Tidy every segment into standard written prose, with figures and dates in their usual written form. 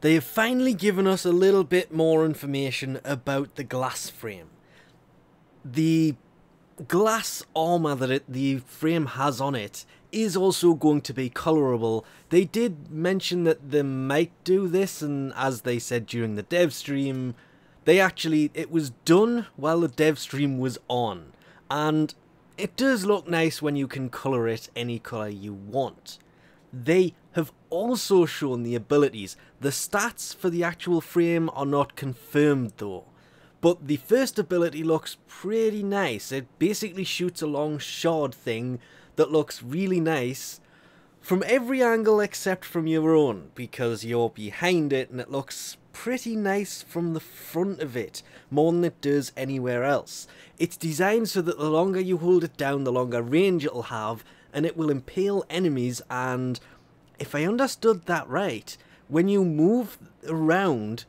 They have finally given us a little bit more information about the glass frame. The glass armor that the frame has on it is also going to be colorable. They did mention that they might do this, and as they said during the dev stream, it was done while the dev stream was on, and it does look nice when you can color it any color you want. They have also shown the abilities. The stats for the actual frame are not confirmed though, but the first ability looks pretty nice. It basically shoots a long shard thing that looks really nice from every angle except from your own, because you're behind it, and it looks pretty nice from the front of it, more than it does anywhere else. It's designed so that the longer you hold it down, the longer range it'll have, and it will impale enemies, and if I understood that right, when you move around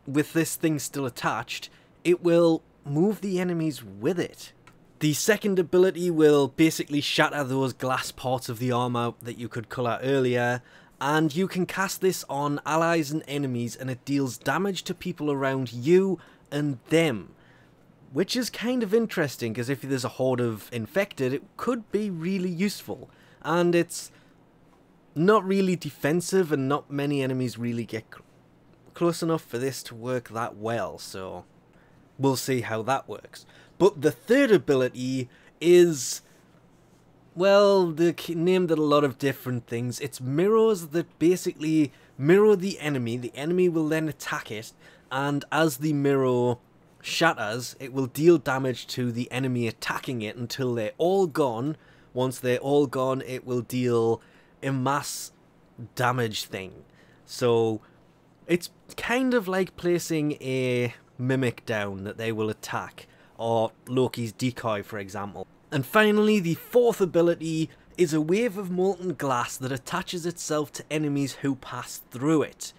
with this thing still attached, it will move the enemies with it. The second ability will basically shatter those glass parts of the armor that you could colour earlier, and you can cast this on allies and enemies, and it deals damage to people around you and them. Which is kind of interesting, because if there's a horde of infected, it could be really useful. And it's not really defensive, and not many enemies really get close enough for this to work that well, so we'll see how that works. But the third ability is, well, they're named it a lot of different things. It's mirrors that basically mirror the enemy will then attack it, and as the mirror shatters, it will deal damage to the enemy attacking it until they're all gone. Once they're all gone, it will deal a mass damage thing. So it's kind of like placing a mimic down that they will attack, or Loki's decoy, for example. And finally, the fourth ability is a wave of molten glass that attaches itself to enemies who pass through it.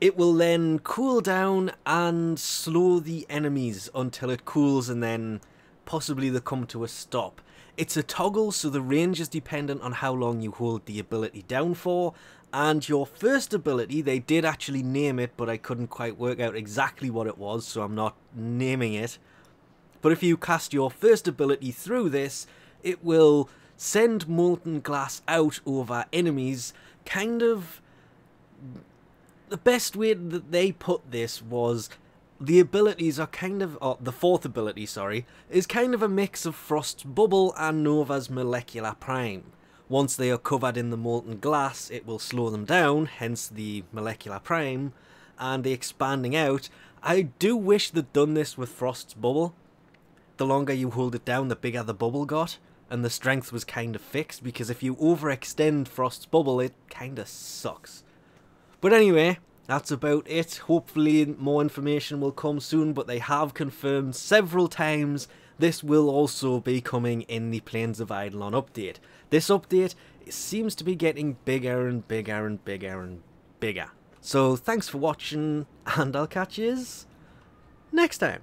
It will then cool down and slow the enemies until it cools, and then possibly they come to a stop. It's a toggle, so the range is dependent on how long you hold the ability down for, and your first ability, they did actually name it, but I couldn't quite work out exactly what it was, so I'm not naming it. But if you cast your first ability through this, it will send molten glass out over enemies. Kind of, the best way that they put this was, the abilities are kind of, the fourth ability, sorry, is kind of a mix of Frost's Bubble and Nova's Molecular Prime. Once they are covered in the molten glass, it will slow them down, hence the Molecular Prime, and the expanding out. I do wish they'd done this with Frost's Bubble. The longer you hold it down, the bigger the bubble got, and the strength was kind of fixed, because if you overextend Frost's Bubble, it kind of sucks. But anyway, that's about it. Hopefully more information will come soon, but they have confirmed several times this will also be coming in the Plains of Eidolon update. This update seems to be getting bigger and bigger and bigger and bigger. So thanks for watching, and I'll catch yous next time.